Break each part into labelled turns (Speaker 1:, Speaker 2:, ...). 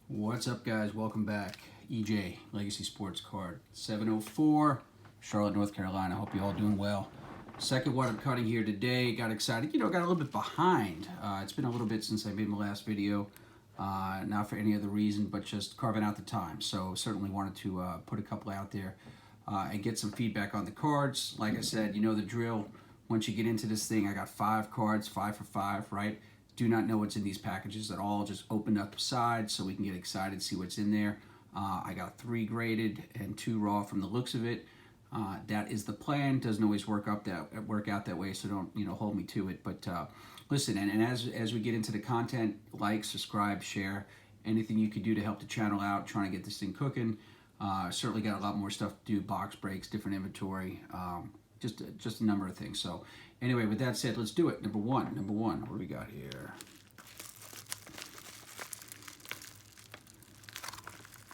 Speaker 1: What's up, guys? Welcome back. EJ, Legacy Sports Card, 704, Charlotte, North Carolina. Hope you're all doing well. Second one I'm cutting here today. Got excited. Got a little bit behind. It's been a little bit since I made my last video. Not for any other reason, but just carving out the time. So certainly wanted to put a couple out there and get some feedback on the cards. Like I said, you know the drill. Once you get into this thing, I got 5 cards, 5 for 5, right? Do not know what's in these packages at all. Just open up the sides so we can get excited, see what's in there. I got 3 graded and 2 raw from the looks of it. That is the plan. Doesn't always work out that way, so don't hold me to it. But listen, and as we get into the content, like, subscribe, share, anything you could do to help the channel out, trying to get this thing cooking. Certainly got a lot more stuff to do, box breaks, different inventory, just a number of things. So anyway, with that said, let's do it. Number one, what do we got here?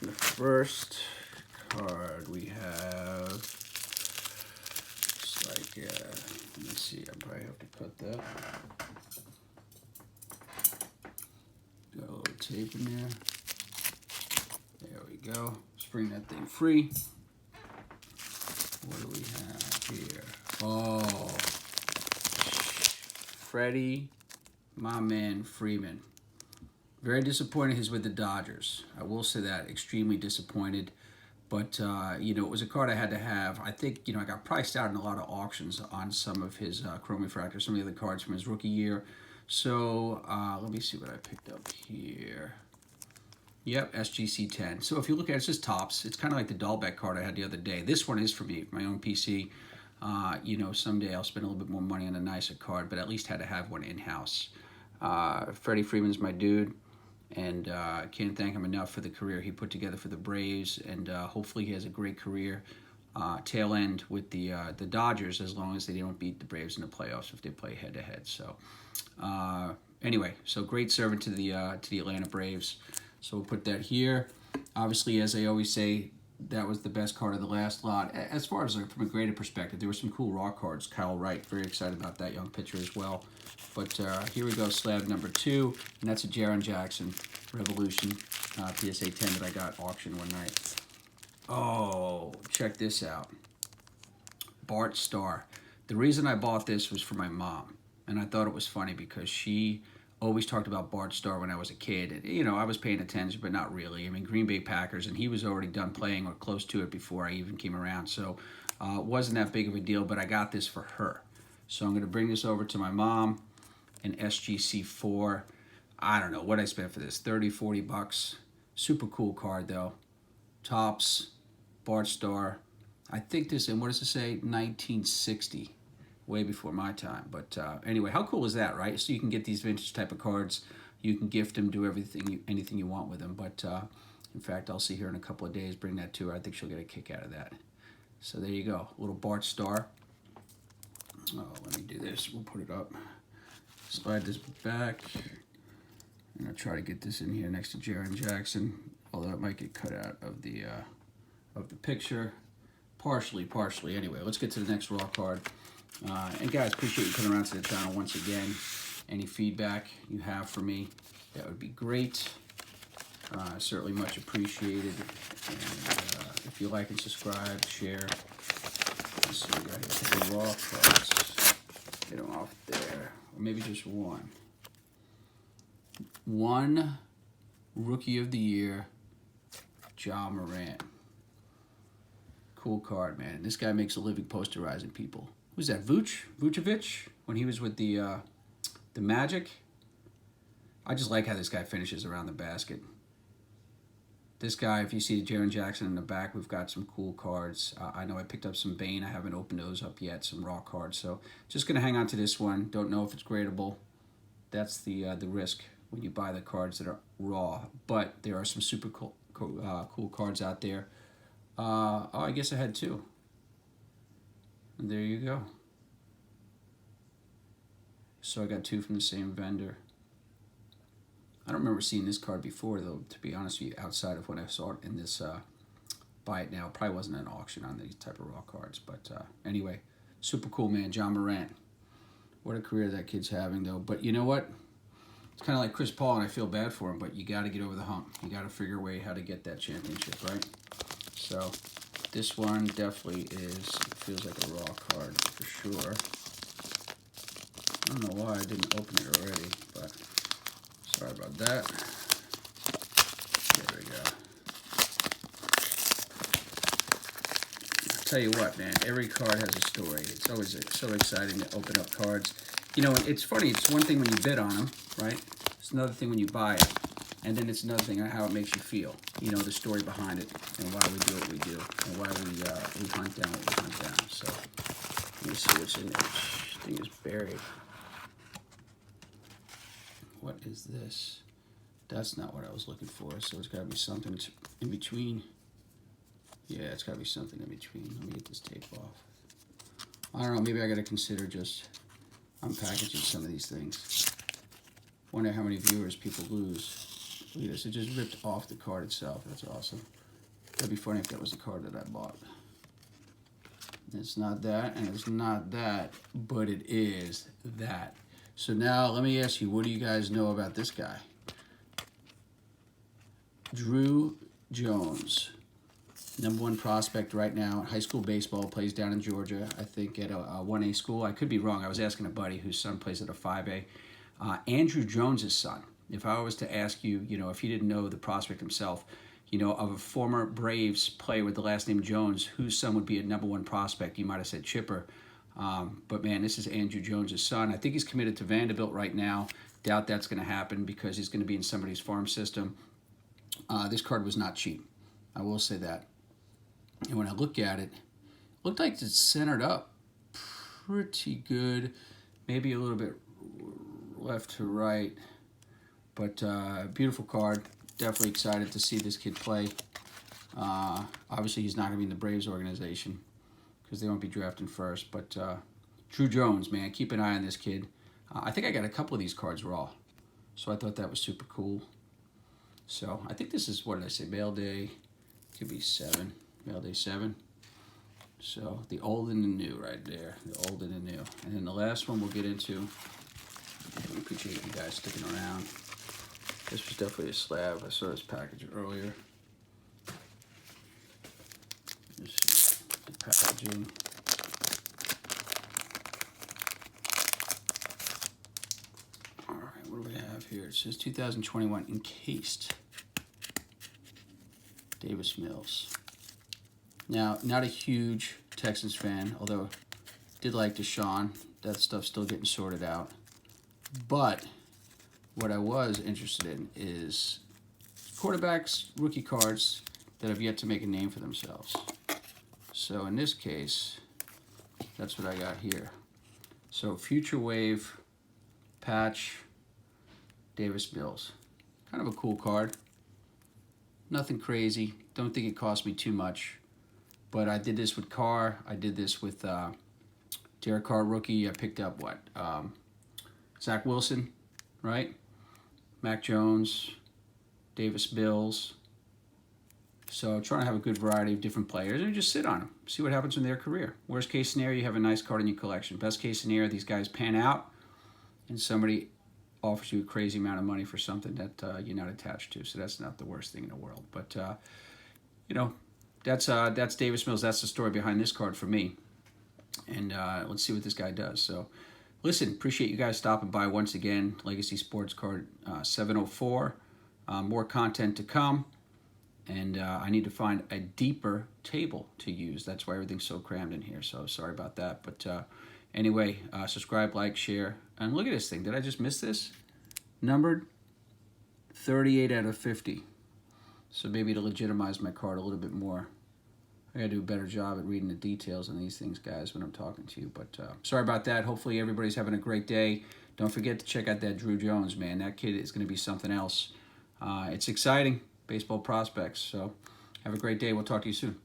Speaker 1: The first card we have, it's like, let me see, I probably have to cut that. Got a little tape in there. There we go. Let's bring that thing free. What do we have here? Oh, Freddie, my man Freeman. Very disappointed he's with the Dodgers. I will say that, extremely disappointed. But, it was a card I had to have. I think, I got priced out in a lot of auctions on some of his Chrome Refractor, some of the other cards from his rookie year. So, let me see what I picked up here. Yep, SGC 10. So if you look at it, it's just tops. It's kind of like the Dahlbeck card I had the other day. This one is for me, my own PC. Someday I'll spend a little bit more money on a nicer card, but at least had to have one in-house. Freddie Freeman's my dude, and can't thank him enough for the career he put together for the Braves, and hopefully he has a great career tail end with the Dodgers, as long as they don't beat the Braves in the playoffs if they play head-to-head. So anyway, so great servant to the Atlanta Braves. So we'll put that here. Obviously, as I always say, that was the best card of the last lot. As far as from a graded perspective, there were some cool raw cards. Kyle Wright, very excited about that young pitcher as well. But here we go, slab number 2, and that's a Jaren Jackson Revolution PSA 10 that I got auctioned one night. Oh, check this out. Bart Starr. The reason I bought this was for my mom, and I thought it was funny because she always talked about Bart Starr when I was a kid. And, I was paying attention, but not really. I mean, Green Bay Packers, and he was already done playing or close to it before I even came around. So it wasn't that big of a deal, but I got this for her. So I'm going to bring this over to my mom, an SGC 4. I don't know what I spent for this, 30, 40 bucks. Super cool card, though. Tops, Bart Starr. I think this, and what does it say? 1960. Way before my time. But anyway, how cool is that, right? So you can get these vintage type of cards. You can gift them, do anything you want with them. But in fact, I'll see her in a couple of days, bring that to her. I think she'll get a kick out of that. So there you go, a little Bart Starr. Oh, let me do this. We'll put it up. Slide this back. I'm gonna try to get this in here next to Jaren Jackson, although it might get cut out of the picture. Partially. Anyway, let's get to the next raw card. And guys, appreciate you coming around to the channel once again. Any feedback you have for me, that would be great. Certainly much appreciated. And if you like and subscribe, share. Let's see, we got here the raw cards. Get them off there, or maybe just one. One Rookie of the Year, Ja Morant. Cool card, man. This guy makes a living posterizing people. Who's that? Vucevic? When he was with the Magic? I just like how this guy finishes around the basket. This guy, if you see Jaren Jackson in the back, we've got some cool cards. I know I picked up some Bane. I haven't opened those up yet, some raw cards. So just going to hang on to this one. Don't know if it's gradable. That's the risk when you buy the cards that are raw. But there are some super cool cards out there. Oh, I guess I had 2. And there you go. So I got 2 from the same vendor. I don't remember seeing this card before, though, to be honest with you, outside of when I saw it in this Buy It Now. Probably wasn't an auction on these type of raw cards. But anyway, super cool, man. Ja Morant. What a career that kid's having, though. But you know what? It's kind of like Chris Paul, and I feel bad for him, but you got to get over the hump. You got to figure a way how to get that championship, right? So this one definitely feels like a raw card for sure. I don't know why I didn't open it already, but sorry about that. There we go. I'll tell you what, man, every card has a story. It's always so exciting to open up cards. You know, it's funny. It's one thing when you bid on them, right? It's another thing when you buy it. And then it's another thing how it makes you feel. You know, the story behind it and why we do what we do and why we hunt down what we hunt down. So let me see what's in there. This thing is buried. What is this? That's not what I was looking for. So it's got to be something in between. Yeah, it's got to be something in between. Let me get this tape off. I don't know. Maybe I got to consider just unpackaging some of these things. Wonder how many viewers people lose. Look at this. It just ripped off the card itself. That's awesome. That'd be funny if that was the card that I bought. It's not that, and it's not that, but it is that. So now let me ask you, what do you guys know about this guy? Drew Jones, #1 prospect right now. High school baseball, plays down in Georgia, I think at a 1A school. I could be wrong. I was asking a buddy whose son plays at a 5A. Andrew Jones' son. If I was to ask you, you know, if you didn't know the prospect himself, you know, of a former Braves player with the last name Jones, whose son would be a #1 prospect, you might have said Chipper. But man, this is Andrew Jones' son. I think he's committed to Vanderbilt right now. Doubt that's going to happen because he's going to be in somebody's farm system. This card was not cheap. I will say that. And when I look at it, it looked like it's centered up pretty good. Maybe a little bit left to right. But beautiful card. Definitely excited to see this kid play. Obviously, he's not going to be in the Braves organization because they won't be drafting first. But Drew Jones, man, keep an eye on this kid. I think I got a couple of these cards raw. So I thought that was super cool. So I think this is, what did I say, mail day. Could be 7. Mail day 7. So the old and the new right there. The old and the new. And then the last one we'll get into. I appreciate you guys sticking around. This was definitely a slab. I saw this package earlier. This is the packaging. All right, what do we have here? It says 2021 encased. Davis Mills. Now, not a huge Texans fan, although did like Deshaun. That stuff's still getting sorted out. But what I was interested in is quarterbacks, rookie cards that have yet to make a name for themselves. So in this case, that's what I got here. So Future Wave, patch, Davis Mills. Kind of a cool card. Nothing crazy. Don't think it cost me too much. But I did this with Carr. I did this with Derek Carr rookie. I picked up what? Zach Wilson, right? Mac Jones, Davis Mills. So trying to have a good variety of different players and just sit on them. See what happens in their career. Worst case scenario, you have a nice card in your collection. Best case scenario, these guys pan out and somebody offers you a crazy amount of money for something that you're not attached to. So that's not the worst thing in the world. But, you know, that's Davis Mills. That's the story behind this card for me. And let's see what this guy does. So, listen, appreciate you guys stopping by once again. Legacy Sports Card 704. More content to come. And I need to find a deeper table to use. That's why everything's so crammed in here. So sorry about that. But anyway, subscribe, like, share. And look at this thing. Did I just miss this? Numbered 38 out of 50. So maybe to legitimize my card a little bit more, I gotta do a better job at reading the details on these things, guys, when I'm talking to you. But sorry about that. Hopefully everybody's having a great day. Don't forget to check out that Drew Jones, man. That kid is going to be something else. It's exciting, baseball prospects. So have a great day. We'll talk to you soon.